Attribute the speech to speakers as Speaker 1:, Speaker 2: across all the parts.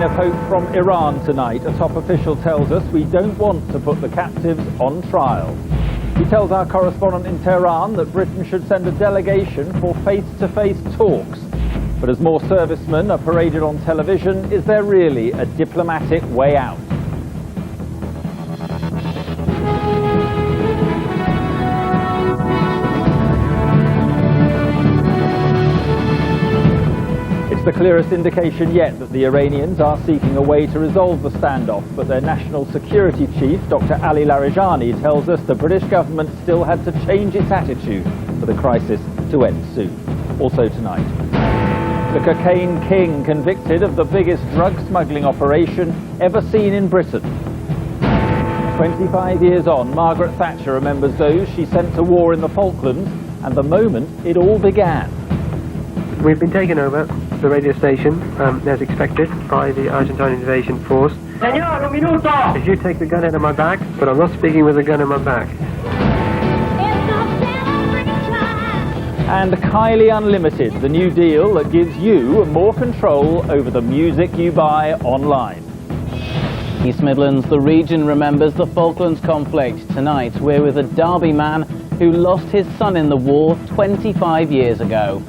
Speaker 1: minor poke from Iran tonight. A top official tells us we don't want to put the captives on trial. He tells our correspondent in Tehran that Britain should send a delegation for face-to-face talks. But as more servicemen are paraded on television, is there really a diplomatic way out? The clearest indication yet that the Iranians are seeking a way to resolve the standoff, but their national security chief, Dr. Ali Larijani, tells us the British government still had to change its attitude for the crisis to end soon. Also tonight, the cocaine king convicted of the biggest drug smuggling operation ever seen in Britain. 25 years on, Margaret Thatcher remembers those she sent to war in the Falklands and the moment it all began.
Speaker 2: We've been taken over the radio station, as expected, by the Argentine invasion force.
Speaker 3: Señor, un minuto!
Speaker 2: Did you take the gun out of my back? But I'm not speaking with a gun in my back.
Speaker 1: And Kylie Unlimited, the new deal that gives you more control over the music you buy online.
Speaker 4: East Midlands, the region remembers the Falklands conflict. Tonight, we're with a Derby man who lost his son in the war 25 years ago.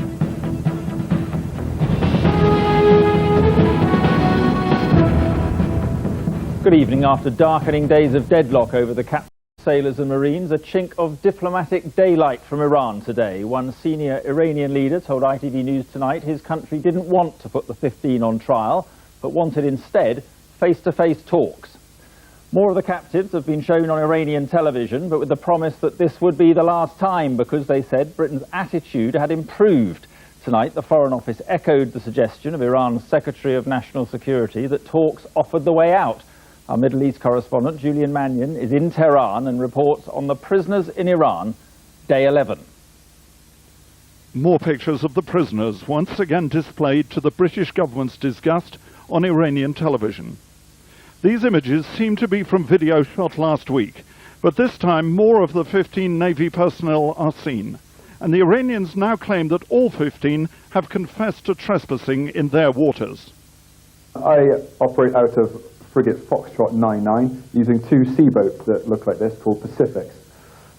Speaker 1: Good evening. After darkening days of deadlock over the captured sailors and Marines, a chink of diplomatic daylight from Iran today. One senior Iranian leader told ITV News tonight his country didn't want to put the 15 on trial, but wanted instead face-to-face talks. More of the captives have been shown on Iranian television, but with the promise that this would be the last time, because they said Britain's attitude had improved. Tonight, the Foreign Office echoed the suggestion of Iran's Secretary of National Security that talks offered the way out. Our Middle East correspondent, Julian Mannion, is in Tehran and reports on the prisoners in Iran, day 11.
Speaker 5: More pictures of the prisoners, once again displayed to the British government's disgust on Iranian television. These images seem to be from video shot last week, but this time more of the 15 Navy personnel are seen. And the Iranians now claim that all 15 have confessed to trespassing in their waters.
Speaker 6: I operate out of frigate Foxtrot 99 using two sea boats that look like this called Pacifics,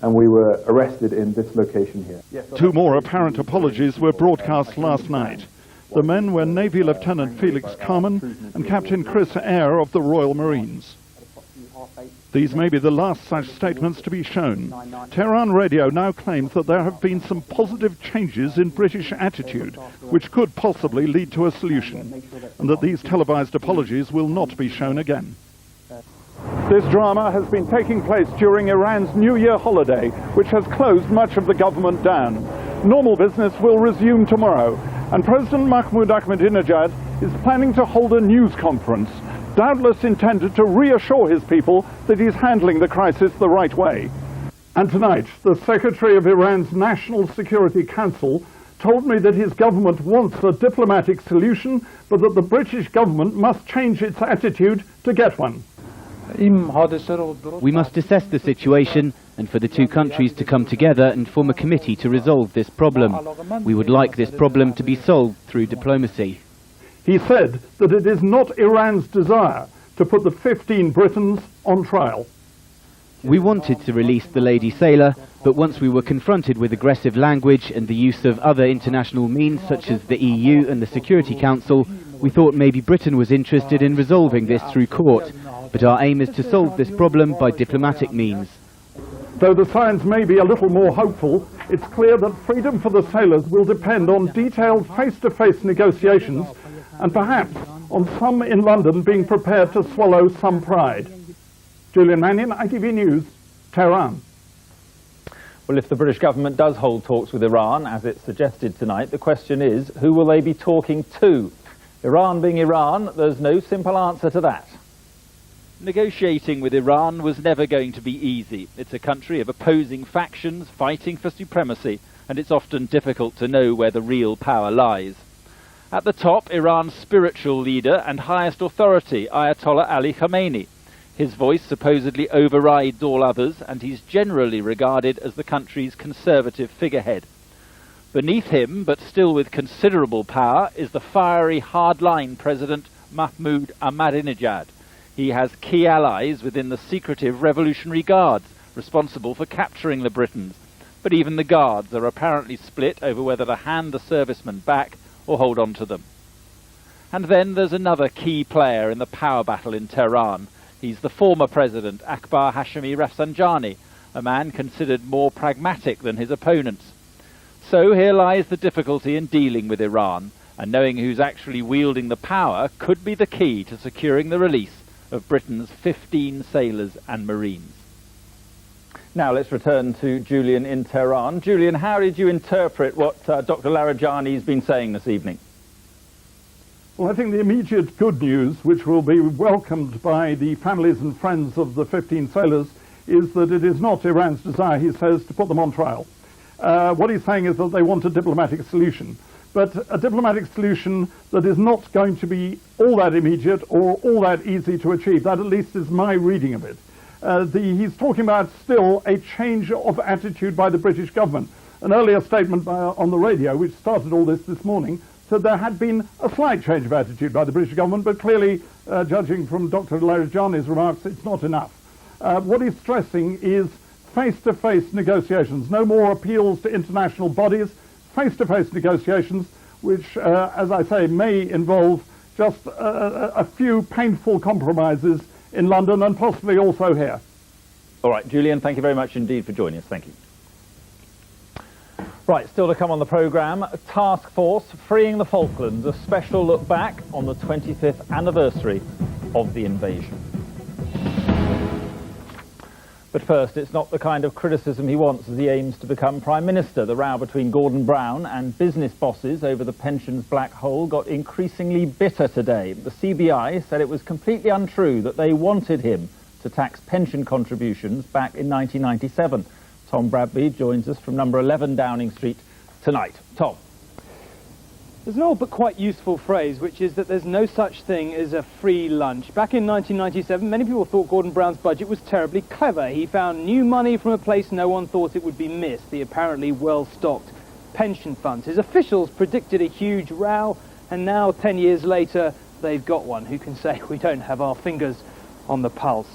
Speaker 6: and we were arrested in this location here.
Speaker 5: Two more apparent apologies were broadcast last night. The men were Navy Lieutenant Felix Carman and Captain Chris Eyre of the Royal Marines. These may be the last such statements to be shown. Tehran Radio now claims that there have been some positive changes in British attitude, which could possibly lead to a solution, and that these televised apologies will not be shown again. This drama has been taking place during Iran's New Year holiday, which has closed much of the government down. Normal business will resume tomorrow, and President Mahmoud Ahmadinejad is planning to hold a news conference, doubtless intended to reassure his people that he's handling the crisis the right way. And tonight, the Secretary of Iran's National Security Council told me that his government wants a diplomatic solution, but that the British government must change its attitude to get one.
Speaker 4: We must assess the situation and for the two countries to come together and form a committee to resolve this problem. We would like this problem to be solved through diplomacy.
Speaker 5: He said that it is not Iran's desire to put the 15 Britons on trial.
Speaker 4: We wanted to release the lady sailor, but once we were confronted with aggressive language and the use of other international means such as the EU and the Security Council, we thought maybe Britain was interested in resolving this through court. But our aim is to solve this problem by diplomatic means.
Speaker 5: Though the signs may be a little more hopeful, it's clear that freedom for the sailors will depend on detailed face-to-face negotiations and perhaps on some in London being prepared to swallow some pride. Julian Mannion, ITV News, Tehran.
Speaker 1: Well, if the British government does hold talks with Iran, as it's suggested tonight, the question is, who will they be talking to? Iran being Iran, there's no simple answer to that.
Speaker 7: Negotiating with Iran was never going to be easy. It's a country of opposing factions fighting for supremacy, and it's often difficult to know where the real power lies. At the top, Iran's spiritual leader and highest authority, Ayatollah Ali Khamenei. His voice supposedly overrides all others, and he's generally regarded as the country's conservative figurehead. Beneath him, but still with considerable power, is the fiery hardline president Mahmoud Ahmadinejad. He has key allies within the secretive Revolutionary Guards, responsible for capturing the Britons. But even the guards are apparently split over whether to hand the servicemen back or hold on to them. And then there's another key player in the power battle in Tehran. He's the former president, Akbar Hashemi Rafsanjani, a man considered more pragmatic than his opponents. So here lies the difficulty in dealing with Iran, and knowing who's actually wielding the power could be the key to securing the release of Britain's 15 sailors and marines.
Speaker 1: Now let's return to Julian in Tehran. Julian, how did you interpret what Dr. Larijani's been saying this evening?
Speaker 5: Well, I think the immediate good news, which will be welcomed by the families and friends of the 15 sailors, is that it is not Iran's desire, he says, to put them on trial. What he's saying is that they want a diplomatic solution, but a diplomatic solution that is not going to be all that immediate or all that easy to achieve. That at least is my reading of it. He's talking about still a change of attitude by the British government. An earlier statement on the radio, which started all this morning, said there had been a slight change of attitude by the British government, but clearly, judging from Dr. Larijani's remarks, it's not enough. What he's stressing is face-to-face negotiations, no more appeals to international bodies, face-to-face negotiations, which, as I say, may involve just a few painful compromises in London and possibly also here.
Speaker 1: All right, Julian, thank you very much indeed for joining us. Thank you. Right, still to come on the programme, Task Force Freeing the Falklands, a special look back on the 25th anniversary of the invasion. But first, it's not the kind of criticism he wants as he aims to become Prime Minister. The row between Gordon Brown and business bosses over the pensions black hole got increasingly bitter today. The CBI said it was completely untrue that they wanted him to tax pension contributions back in 1997. Tom Bradby joins us from number 11 Downing Street tonight. Tom.
Speaker 8: There's an old but quite useful phrase, which is that there's no such thing as a free lunch. Back in 1997, many people thought Gordon Brown's budget was terribly clever. He found new money from a place no one thought it would be missed, the apparently well-stocked pension funds. His officials predicted a huge row, and now, 10 years later, they've got one. Who can say we don't have our fingers on the pulse?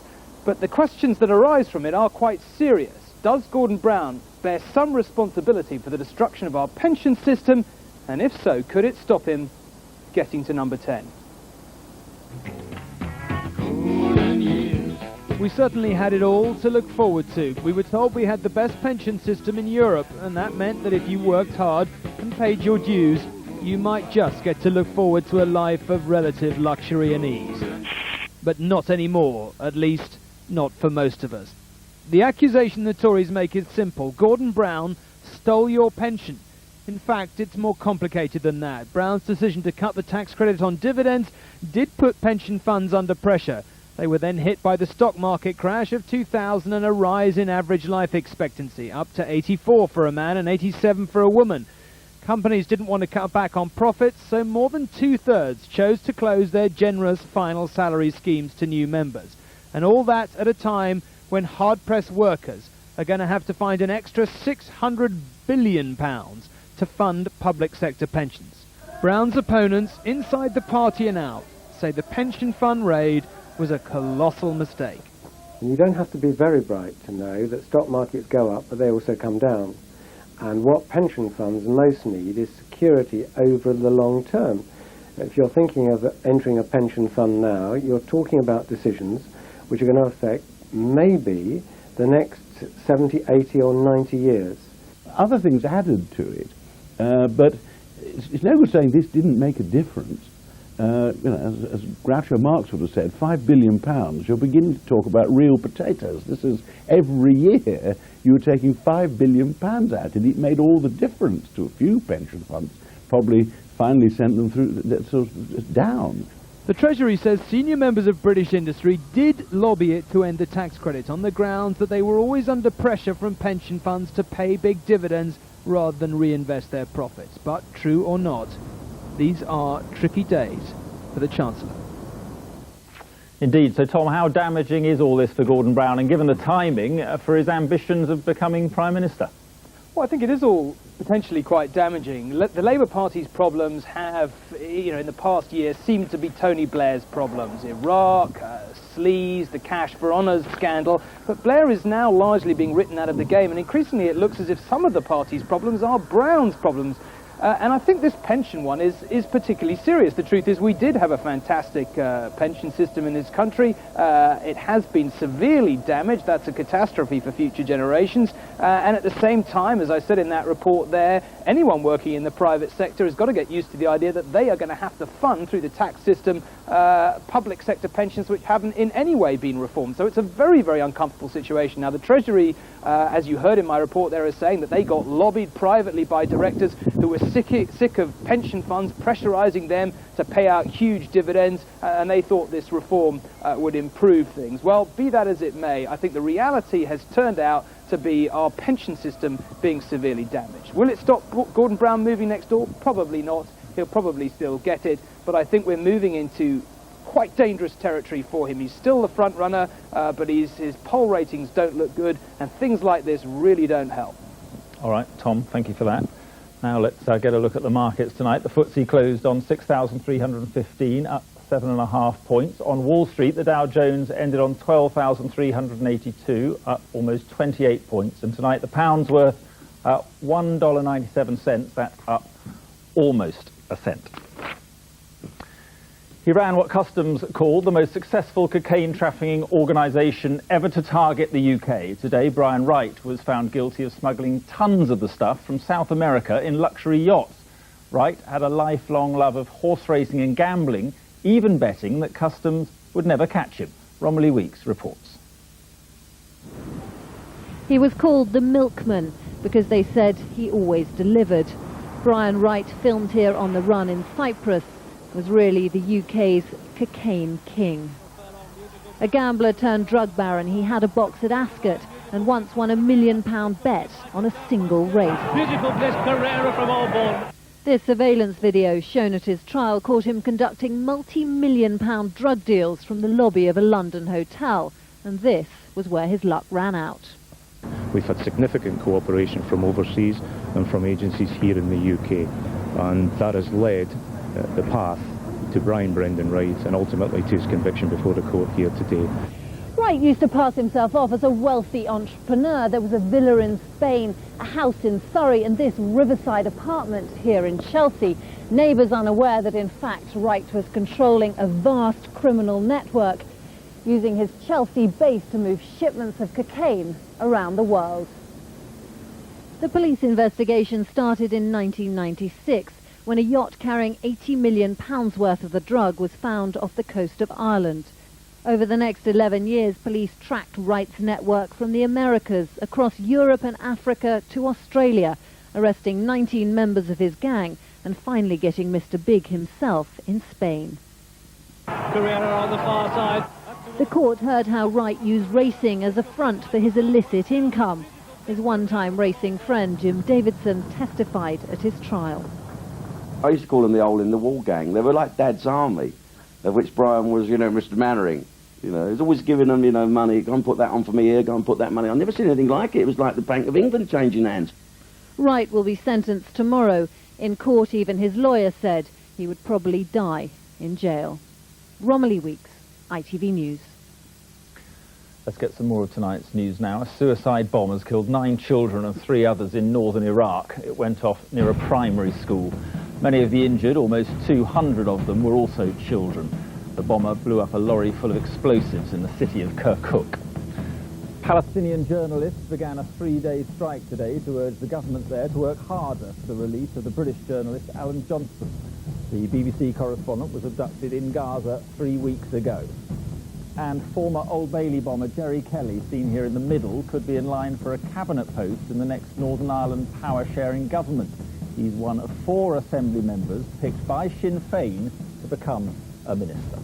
Speaker 8: But the questions that arise from it are quite serious. Does Gordon Brown bear some responsibility for the destruction of our pension system? And if so, could it stop him getting to number 10? We certainly had it all to look forward to. We were told we had the best pension system in Europe, and that meant that if you worked hard and paid your dues, you might just get to look forward to a life of relative luxury and ease. But not anymore, at least not for most of us. The accusation the Tories make is simple. Gordon Brown stole your pension. In fact, it's more complicated than that. Brown's decision to cut the tax credit on dividends did put pension funds under pressure. They were then hit by the stock market crash of 2000 and a rise in average life expectancy, up to 84 for a man and 87 for a woman. Companies didn't want to cut back on profits, so more than two-thirds chose to close their generous final salary schemes to new members. And all that at a time when hard-pressed workers are going to have to find an extra £600 billion to fund public sector pensions. Brown's opponents, inside the party and out, say the pension fund raid was a colossal mistake.
Speaker 9: And you don't have to be very bright to know that stock markets go up, but they also come down. And what pension funds most need is security over the long term. If you're thinking of entering a pension fund now, you're talking about decisions which are going to affect maybe the next 70, 80 or 90 years.
Speaker 10: Other things added to it, but it's no good saying this didn't make a difference. As Groucho Marx would have said, £5 billion, you're beginning to talk about real potatoes. This is every year you were taking £5 billion out, and it made all the difference to a few pension funds, probably finally sent them through down.
Speaker 8: The Treasury says senior members of British industry did lobby it to end the tax credit on the grounds that they were always under pressure from pension funds to pay big dividends rather than reinvest their profits. But true or not, these are tricky days for the Chancellor.
Speaker 1: Indeed. So, Tom, how damaging is all this for Gordon Brown, and given the timing, for his ambitions of becoming Prime Minister?
Speaker 8: Well, I think it is all potentially quite damaging. The Labour Party's problems have, in the past year, seemed to be Tony Blair's problems. Iraq, sleaze, the cash for honours scandal. But Blair is now largely being written out of the game, and increasingly it looks as if some of the party's problems are Brown's problems. And I think this pension one is particularly serious. The truth is we did have a fantastic pension system in this country. It has been severely damaged. That's a catastrophe for future generations. And at the same time, as I said in that report there, anyone working in the private sector has got to get used to the idea that they are going to have to fund through the tax system public sector pensions which haven't in any way been reformed. So it's a very, very uncomfortable situation. Now, the Treasury, as you heard in my report there, is saying that they got lobbied privately by directors who were sick of pension funds pressurising them to pay out huge dividends, and they thought this reform would improve things. Well, be that as it may, I think the reality has turned out to be our pension system being severely damaged. Will it stop Gordon Brown moving next door? Probably not. He'll probably still get it, but I think we're moving into quite dangerous territory for him. He's still the front runner, but his poll ratings don't look good, and things like this really don't help.
Speaker 1: All right, Tom, thank you for that. Now let's get a look at the markets tonight. The FTSE closed on 6,315, up 7.5 points. On Wall Street, the Dow Jones ended on 12,382, up almost 28 points. And tonight, the pound's worth $1.97. That's up almost a cent. He ran what Customs called the most successful cocaine trafficking organisation ever to target the UK. Today, Brian Wright was found guilty of smuggling tons of the stuff from South America in luxury yachts. Wright had a lifelong love of horse racing and gambling, even betting that Customs would never catch him. Romilly Weeks reports.
Speaker 11: He was called the milkman because they said he always delivered. Brian Wright, filmed here on the run in Cyprus, was really the UK's cocaine king. A gambler turned drug baron, he had a box at Ascot and once won £1 million bet on a single race.
Speaker 3: Beautiful place, Carrera from Auburn.
Speaker 11: This surveillance video shown at his trial caught him conducting multi-million-pound drug deals from the lobby of a London hotel, and this was where his luck ran out.
Speaker 12: We've had significant cooperation from overseas and from agencies here in the UK, and that has led the path to Brian Brendan Wright and ultimately to his conviction before the court here today.
Speaker 11: Wright used to pass himself off as a wealthy entrepreneur. There was a villa in Spain, a house in Surrey, and this riverside apartment here in Chelsea. Neighbours unaware that in fact Wright was controlling a vast criminal network, using his Chelsea base to move shipments of cocaine around the world. The police investigation started in 1996. When a yacht carrying £80 million worth of the drug was found off the coast of Ireland. Over the next 11 years, police tracked Wright's network from the Americas, across Europe and Africa to Australia, arresting 19 members of his gang and finally getting Mr. Big himself in Spain.
Speaker 3: Carrera on the far side.
Speaker 11: The court heard how Wright used racing as a front for his illicit income. His one-time racing friend, Jim Davidson, testified at his trial.
Speaker 13: I used to call them the hole-in-the-wall gang. They were like Dad's army, of which Brian was, Mr. Mannering. He was always giving them, money. Go and put that on for me here, go and put that money on. I've never seen anything like it. It was like the Bank of England changing hands.
Speaker 11: Wright will be sentenced tomorrow. In court, even his lawyer said he would probably die in jail. Romilly Weeks, ITV News.
Speaker 1: Let's get some more of tonight's news now. A suicide bomb has killed 9 children and 3 others in northern Iraq. It went off near a primary school. Many of the injured, almost 200 of them, were also children. The bomber blew up a lorry full of explosives in the city of Kirkuk. Palestinian journalists began a 3-day strike today to urge the government there to work harder for the release of the British journalist Alan Johnston. The BBC correspondent was abducted in Gaza 3 weeks ago. And former Old Bailey bomber Jerry Kelly, seen here in the middle, could be in line for a cabinet post in the next Northern Ireland power-sharing government. He's one of 4 Assembly members picked by Sinn Féin to become a minister.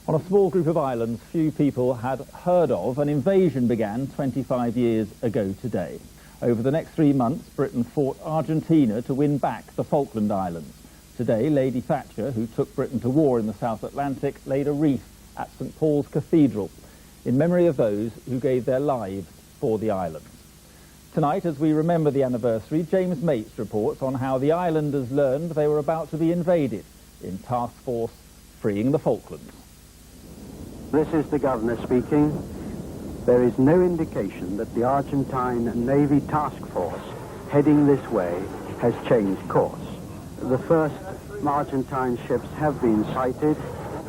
Speaker 1: On a small group of islands few people had heard of, an invasion began 25 years ago today. Over the next 3 months, Britain fought Argentina to win back the Falkland Islands. Today, Lady Thatcher, who took Britain to war in the South Atlantic, laid a wreath at St Paul's Cathedral in memory of those who gave their lives for the islands. Tonight, as we remember the anniversary, James Mates reports on how the islanders learned they were about to be invaded in Task Force Freeing the Falklands.
Speaker 14: This is the Governor speaking. There is no indication that the Argentine Navy task force heading this way has changed course. The first Argentine ships have been sighted.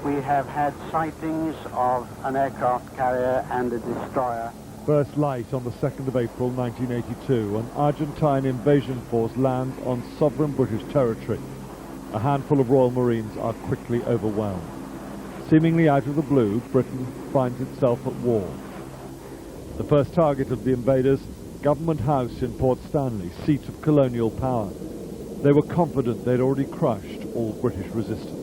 Speaker 14: We have had sightings of an aircraft carrier and a destroyer.
Speaker 5: First light on the 2nd of April 1982, an Argentine invasion force lands on sovereign British territory. A handful of Royal Marines are quickly overwhelmed. Seemingly out of the blue, Britain finds itself at war. The first target of the invaders, Government House in Port Stanley, seat of colonial power. They were confident they'd already crushed all British resistance.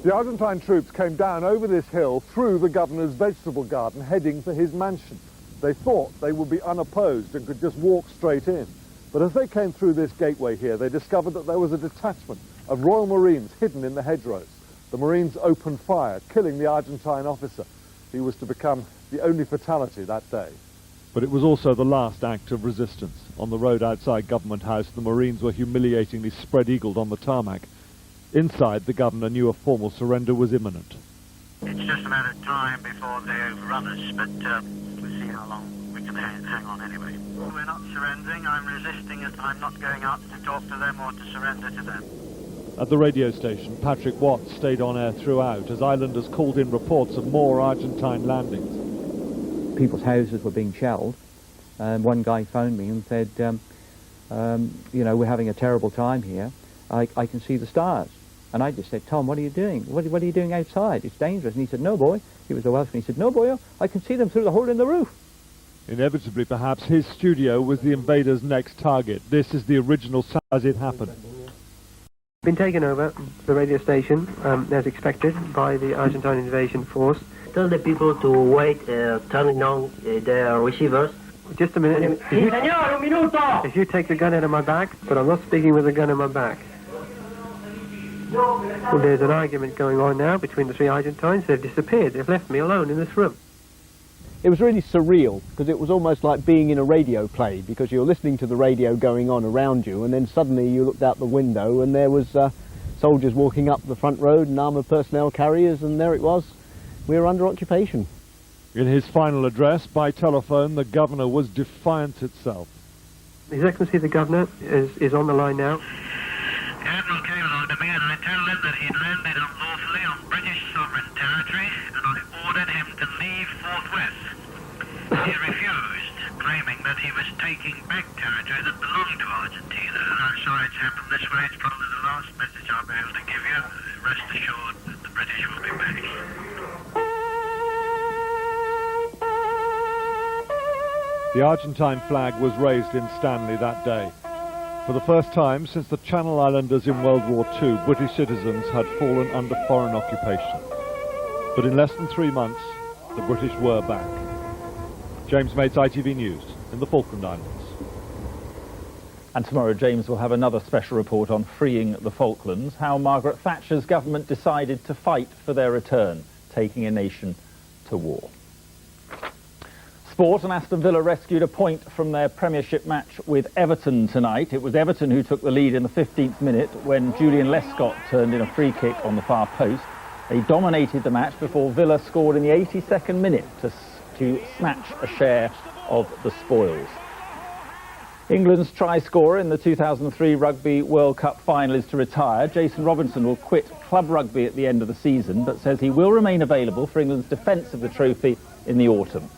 Speaker 5: The Argentine troops came down over this hill through the governor's vegetable garden, heading for his mansion. They thought they would be unopposed and could just walk straight in. But as they came through this gateway here, they discovered that there was a detachment of Royal Marines hidden in the hedgerows. The Marines opened fire, killing the Argentine officer. He was to become the only fatality that day. But it was also the last act of resistance. On the road outside Government House, the Marines were humiliatingly spread-eagled on the tarmac. Inside, the governor knew a formal surrender was imminent.
Speaker 15: It's just a matter of time before they overrun us, but we'll see how long we can hang on anyway. We're not surrendering, I'm resisting it, I'm not going out to talk to them or to surrender to them.
Speaker 5: At the radio station, Patrick Watts stayed on air throughout as islanders called in reports of more Argentine landings.
Speaker 16: People's houses were being shelled, and one guy phoned me and said, you know, we're having a terrible time here. I can see the stars. And I just said, Tom, what are you doing? What are you doing outside? It's dangerous. And he said, no, boy. He was a Welshman. He said, no, boy, I can see them through the hole in the roof.
Speaker 5: Inevitably, perhaps, his studio was the invaders' next target. This is the original sound as it happened.
Speaker 2: Been taken over, the radio station, as expected, by the Argentine invasion force.
Speaker 17: Tell the people to wait, turning on their receivers.
Speaker 2: Just a minute. If you take the gun out of my back, but I'm not speaking with the gun in my back. Well, there's an argument going on now between the three Argentines. They've disappeared. They've left me alone in this room.
Speaker 18: It was really surreal, because it was almost like being in a radio play, because you're listening to the radio going on around you, and then suddenly you looked out the window and there was soldiers walking up the front road and armoured personnel carriers, and there it was. We were under occupation.
Speaker 5: In his final address by telephone, the governor was defiance itself.
Speaker 2: His Excellency the Governor is on the line now.
Speaker 15: Admiral came along to me and I told him that he'd landed unlawfully on British sovereign territory and I ordered him to leave forthwith. He refused, claiming that he was taking back territory that belonged to Argentina. I'm sorry it's happened this way. It's probably the last message I'll be able to give you. Rest assured that the British will be back.
Speaker 5: The Argentine flag was raised in Stanley that day. For the first time since the Channel Islanders in World War II, British citizens had fallen under foreign occupation. But in less than 3 months, the British were back. James Mates, ITV News, in the Falkland Islands.
Speaker 1: And tomorrow, James will have another special report on freeing the Falklands, how Margaret Thatcher's government decided to fight for their return, taking a nation to war. Sport, and Aston Villa rescued a point from their Premiership match with Everton tonight. It was Everton who took the lead in the 15th minute when Julian Lescott turned in a free kick on the far post. They dominated the match before Villa scored in the 82nd minute to snatch a share of the spoils. England's try scorer in the 2003 Rugby World Cup final is to retire. Jason Robinson will quit club rugby at the end of the season, but says he will remain available for England's defence of the trophy in the autumn.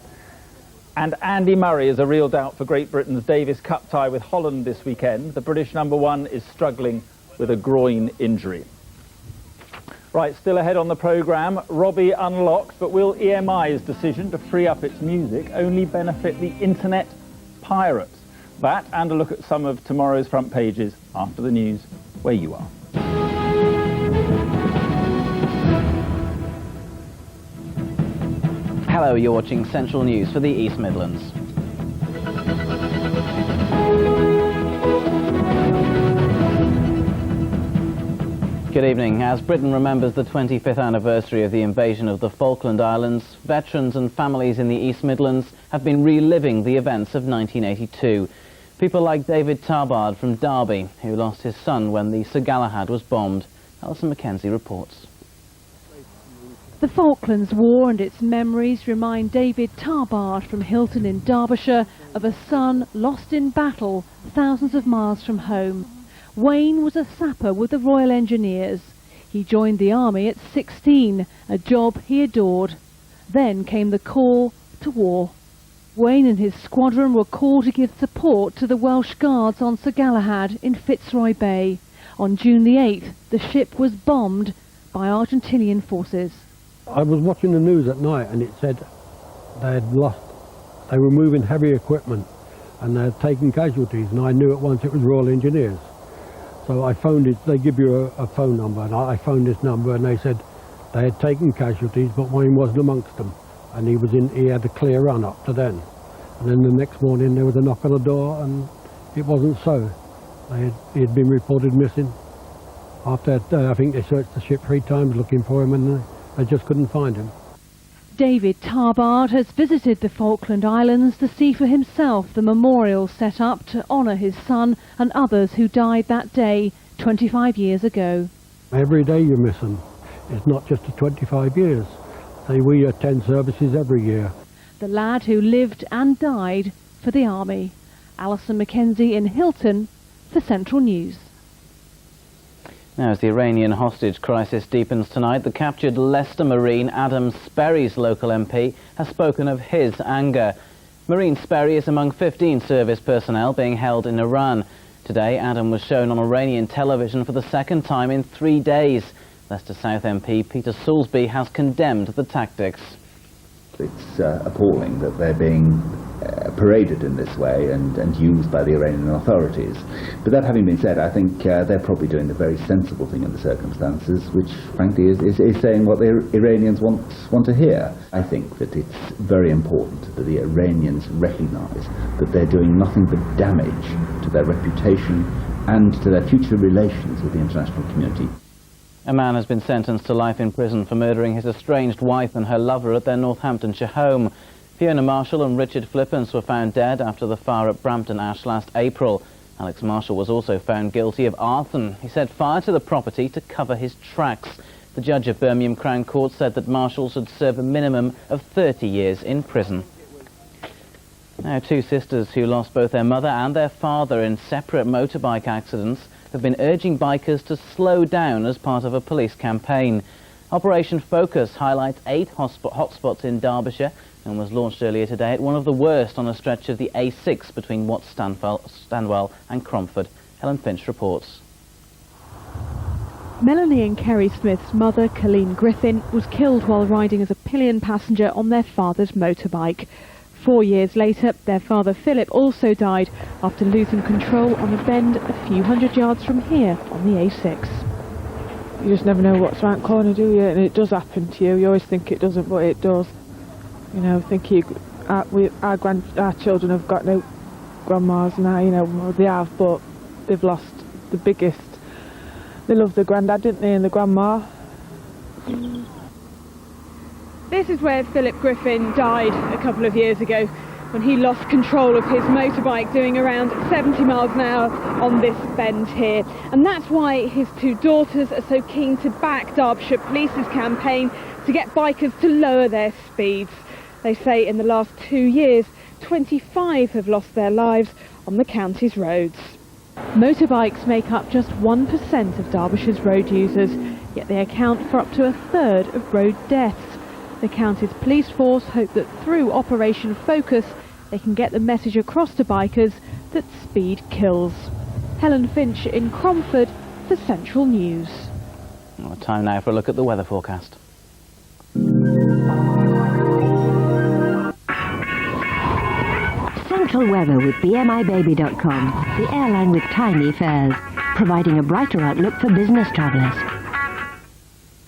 Speaker 1: And Andy Murray is a real doubt for Great Britain's Davis Cup tie with Holland this weekend. The British #1 is struggling with a groin injury. Right, still ahead on the programme, Robbie unlocked, but will EMI's decision to free up its music only benefit the internet pirates? That and a look at some of tomorrow's front pages after the news, where you are.
Speaker 19: Hello, you're watching Central News for the East Midlands. Good evening. As Britain remembers the 25th anniversary of the invasion of the Falkland Islands, veterans and families in the East Midlands have been reliving the events of 1982. People like David Tarbard from Derby, who lost his son when the Sir Galahad was bombed. Alison Mackenzie reports.
Speaker 11: The Falklands War and its memories remind David Tarbard from Hilton in Derbyshire of a son lost in battle thousands of miles from home. Wayne was a sapper with the Royal Engineers. He joined the army at 16, a job he adored. Then came the call to war. Wayne and his squadron were called to give support to the Welsh Guards on Sir Galahad in Fitzroy Bay. On June the 8th, the ship was bombed by Argentinian forces.
Speaker 20: I was watching the news at night and it said they were moving heavy equipment and they had taken casualties, and I knew at once it was Royal Engineers. So I phoned it, they give you a phone number, and I phoned this number and they said they had taken casualties but Wayne wasn't amongst them, and he had a clear run up to then. And then the next morning there was a knock on the door and it wasn't so. He had been reported missing. After I think they searched the ship 3 times looking for him and they just couldn't find him.
Speaker 11: David Tarbard has visited the Falkland Islands to see for himself the memorial set up to honour his son and others who died that day 25 years ago.
Speaker 20: Every day you miss them. It's not just the 25 years. We attend services every year.
Speaker 11: The lad who lived and died for the army. Alison Mackenzie in Hilton for Central News.
Speaker 19: Now, as the Iranian hostage crisis deepens tonight, the captured Leicester Marine Adam Sperry's local MP has spoken of his anger. Marine Sperry is among 15 service personnel being held in Iran. Today, Adam was shown on Iranian television for the second time in 3 days. Leicester South MP Peter Soulsby has condemned the tactics.
Speaker 21: It's appalling that they're being paraded in this way and used by the Iranian authorities. But that having been said, I think they're probably doing the very sensible thing in the circumstances, which frankly is saying what the Iranians want to hear. I think that it's very important that the Iranians recognise that they're doing nothing but damage to their reputation and to their future relations with the international community.
Speaker 19: A man has been sentenced to life in prison for murdering his estranged wife and her lover at their Northamptonshire home. Fiona Marshall and Richard Flippence were found dead after the fire at Brampton Ash last April. Alex Marshall was also found guilty of arson. He set fire to the property to cover his tracks. The judge of Birmingham Crown Court said that Marshall should serve a minimum of 30 years in prison. Now, 2 sisters who lost both their mother and their father in separate motorbike accidents have been urging bikers to slow down as part of a police campaign. Operation Focus highlights 8 hotspots in Derbyshire and was launched earlier today at one of the worst on a stretch of the A6 between Watts Stanwell and Cromford. Helen Finch reports.
Speaker 11: Melanie and Kerry Smith's mother, Colleen Griffin, was killed while riding as a pillion passenger on their father's motorbike. 4 years later, their father Philip also died after losing control on a bend a few hundred yards from here on the A6.
Speaker 22: You just never know what's around the corner, do you? And it does happen to you. You always think it doesn't, but it does. You know, our children have got no grandmas now, you know, well, they have, but they've lost the biggest. They loved the granddad, didn't they, and the grandma.
Speaker 11: This is where Philip Griffin died a couple of years ago when he lost control of his motorbike doing around 70 miles an hour on this bend here. And that's why his 2 daughters are so keen to back Derbyshire Police's campaign to get bikers to lower their speeds. They say in the last 2 years, 25 have lost their lives on the county's roads. Motorbikes make up just 1% of Derbyshire's road users, yet they account for up to a third of road deaths. The county's police force hope that through Operation Focus, they can get the message across to bikers that speed kills. Helen Finch in Cromford for Central News.
Speaker 19: Well, time now for a look at the weather forecast.
Speaker 23: Central weather with BMIBaby.com, the airline with tiny fares, providing a brighter outlook for business travellers.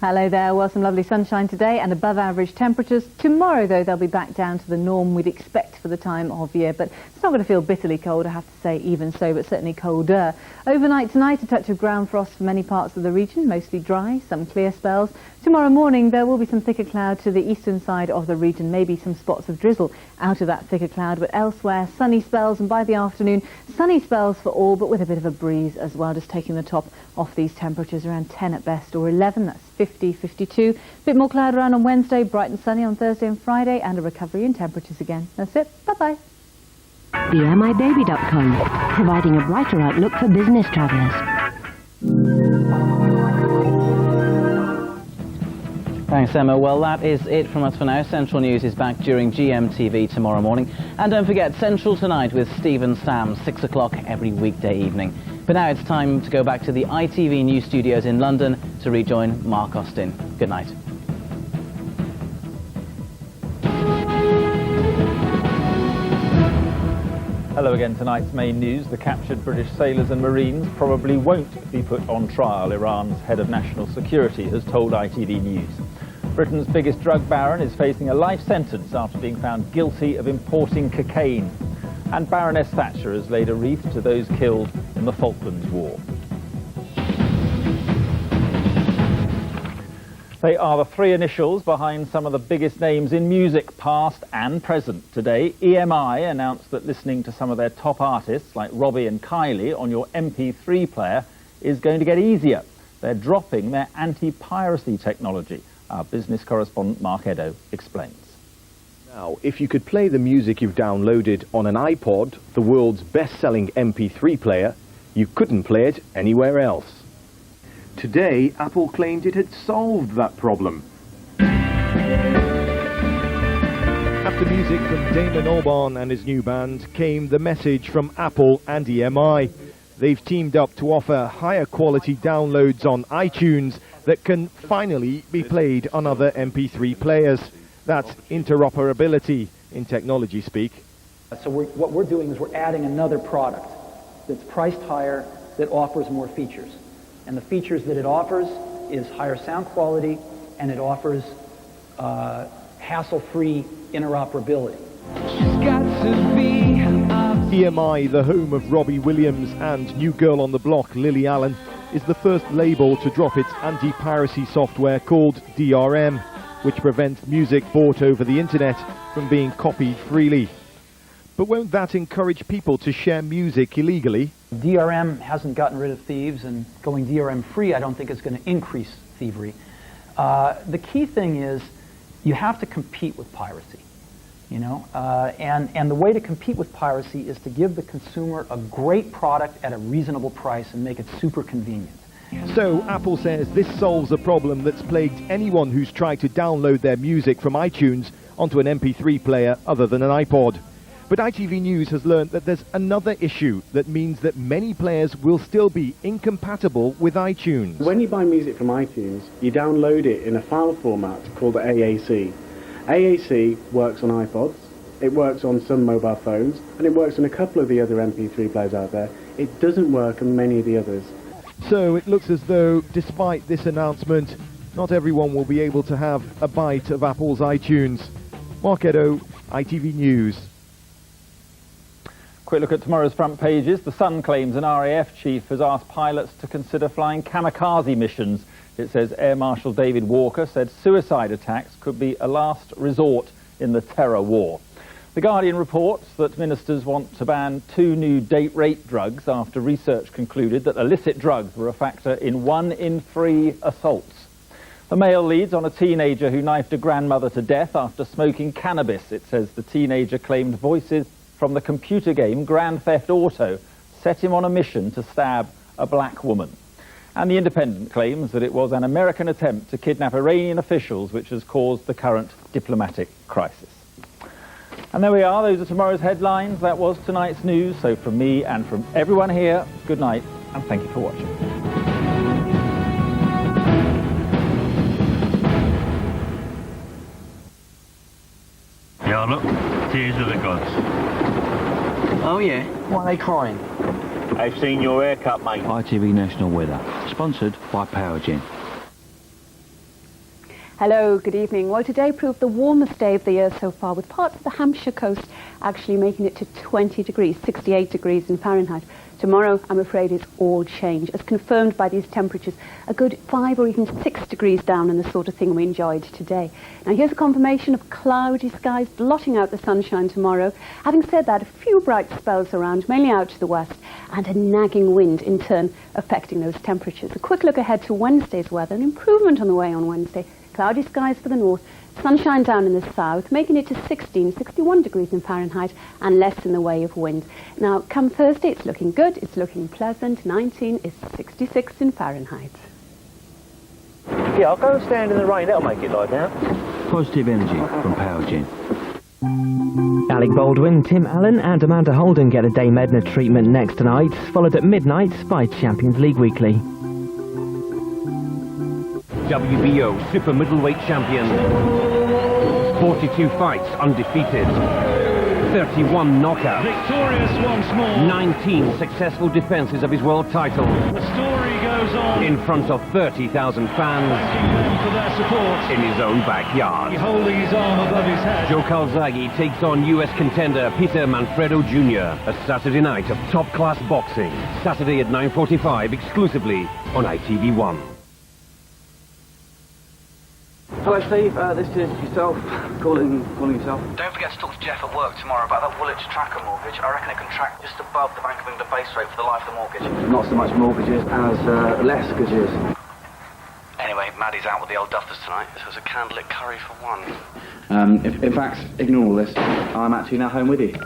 Speaker 11: Hello there. Well, some lovely sunshine today and above average temperatures. Tomorrow, though, they'll be back down to the norm we'd expect for the time of year. But it's not going to feel bitterly cold, I have to say, even so, but certainly colder. Overnight tonight, a touch of ground frost for many parts of the region, mostly dry, some clear spells. Tomorrow morning, there will be some thicker cloud to the eastern side of the region, maybe some spots of drizzle out of that thicker cloud, but elsewhere, sunny spells, and by the afternoon, sunny spells for all, but with a bit of a breeze as well, just taking the top off these temperatures, around 10 at best, or 11, that's 50, 52. Bit more cloud around on Wednesday, bright and sunny on Thursday and Friday, and a recovery in temperatures again. That's it. Bye-bye.
Speaker 23: TheMIBaby.com, providing a brighter outlook for business travellers.
Speaker 19: Thanks, Emma. Well, that is it from us for now. Central News is back during GMTV tomorrow morning. And don't forget, Central Tonight with Steve and Sam, 6 o'clock every weekday evening. But now it's time to go back to the ITV News studios in London to rejoin Mark Austin. Good night.
Speaker 1: Hello again. Tonight's main news. The captured British sailors and Marines probably won't be put on trial, Iran's head of national security has told ITV News. Britain's biggest drug baron is facing a life sentence after being found guilty of importing cocaine. And Baroness Thatcher has laid a wreath to those killed in the Falklands War. They are the three initials behind some of the biggest names in music, past and present. Today, EMI announced that listening to some of their top artists, like Robbie and Kylie, on your MP3 player is going to get easier. They're dropping their anti-piracy technology. Our business correspondent Mark Edo explains.
Speaker 4: Now, if you could play the music you've downloaded on an iPod, the world's best-selling MP3 player, you couldn't play it anywhere else. Today, Apple claimed it had solved that problem. After music from Damon Albarn and his new band came the message from Apple and EMI. They've teamed up to offer higher quality downloads on iTunes that can finally be played on other MP3 players. That's interoperability in technology speak.
Speaker 6: So what we're doing is we're adding another product that's priced higher, that offers more features. And the features that it offers is higher sound quality, and it offers hassle-free interoperability.
Speaker 4: EMI, the home of Robbie Williams and New Girl on the Block, Lily Allen, is the first label to drop its anti-piracy software called DRM, which prevents music bought over the internet from being copied freely. But won't that encourage people to share music illegally?
Speaker 6: DRM hasn't gotten rid of thieves, and going DRM free I don't think is going to increase thievery. The key thing is you have to compete with piracy, you know, and the way to compete with piracy is to give the consumer a great product at a reasonable price and make it super convenient.
Speaker 4: So Apple says this solves a problem that's plagued anyone who's tried to download their music from iTunes onto an MP3 player other than an iPod. But ITV News has learned that there's another issue that means that many players will still be incompatible with iTunes.
Speaker 7: When you buy music from iTunes, you download it in a file format called AAC. AAC works on iPods, it works on some mobile phones, and it works on a couple of the other MP3 players out there. It doesn't work on many of the others.
Speaker 4: So it looks as though, despite this announcement, not everyone will be able to have a bite of Apple's iTunes. Mark Edo, ITV News.
Speaker 1: Quick look at tomorrow's front pages. The Sun claims an RAF chief has asked pilots to consider flying kamikaze missions. It says Air Marshal David Walker said suicide attacks could be a last resort in the terror war. The Guardian reports that ministers want to ban 2 new date rape drugs after research concluded that illicit drugs were a factor in 1 in 3 assaults. The Mail leads on a teenager who knifed a grandmother to death after smoking cannabis. It says the teenager claimed voices from the computer game Grand Theft Auto set him on a mission to stab a black woman. And the Independent claims that it was an American attempt to kidnap Iranian officials which has caused the current diplomatic crisis. And there we are, those are tomorrow's headlines. That was tonight's news. So from me and from everyone here, good night and thank you for watching.
Speaker 24: Yeah, look, tears of the gods.
Speaker 25: Oh yeah? Why are they crying?
Speaker 24: I've seen your haircut, mate.
Speaker 26: ITV National Weather, sponsored by Powergen.
Speaker 3: Hello, good evening. Well, today proved the warmest day of the year so far, with parts of the Hampshire coast actually making it to 20 degrees, 68 degrees in Fahrenheit. Tomorrow, I'm afraid, it's all change, as confirmed by these temperatures, a good 5 or even 6 degrees down in the sort of thing we enjoyed today. Now, here's a confirmation of cloudy skies blotting out the sunshine tomorrow. Having said that, a few bright spells around, mainly out to the west, and a nagging wind, in turn, affecting those temperatures. A quick look ahead to Wednesday's weather, an improvement on the way on Wednesday. Cloudy skies for the north, sunshine down in the south, making it to 16, 61 degrees in Fahrenheit, and less in the way of wind. Now, come Thursday, it's looking good, it's looking pleasant. 19 is 66 in Fahrenheit.
Speaker 25: Yeah, I'll go and stand in the rain, that'll make it lie down.
Speaker 8: Positive energy from Power Gym.
Speaker 9: Alec Baldwin, Tim Allen and Amanda Holden get a Dame Edna treatment next tonight, followed at midnight by Champions League Weekly.
Speaker 10: WBO Super Middleweight Champion. 42 fights undefeated. 31 knockouts. Victorious once more. 19 successful defenses of his world title. The story goes on. In front of 30,000 fans. Thanking them for their support. In his own backyard. He holding his arm above his head. Joe Calzaghe takes on US contender Peter Manfredo Jr. A Saturday night of top-class boxing. Saturday at 9:45 exclusively on ITV1.
Speaker 12: Hello Steve, this is yourself, calling yourself.
Speaker 26: Don't forget to talk to Jeff at work tomorrow about that Woolwich tracker mortgage. I reckon it can track just above the Bank of England base rate for the life of the mortgage.
Speaker 12: Not so much mortgages as less gauges.
Speaker 26: Anyway, Maddie's out with the old duffers tonight, so it's a candlelit curry for one.
Speaker 12: In fact, ignore all this. I'm actually now home with you.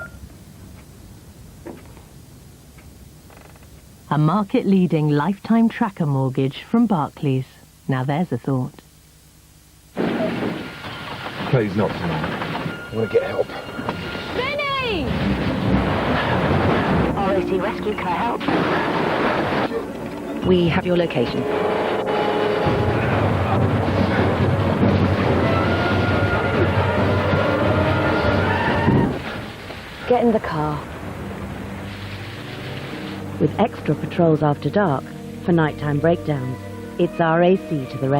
Speaker 23: A market-leading lifetime tracker mortgage from Barclays. Now there's a thought.
Speaker 4: Please not tonight. I want to get help.
Speaker 23: Benny! RAC Rescue, can I help? We have your location. Get in the car. With extra patrols after dark for nighttime breakdowns, it's RAC to the rescue.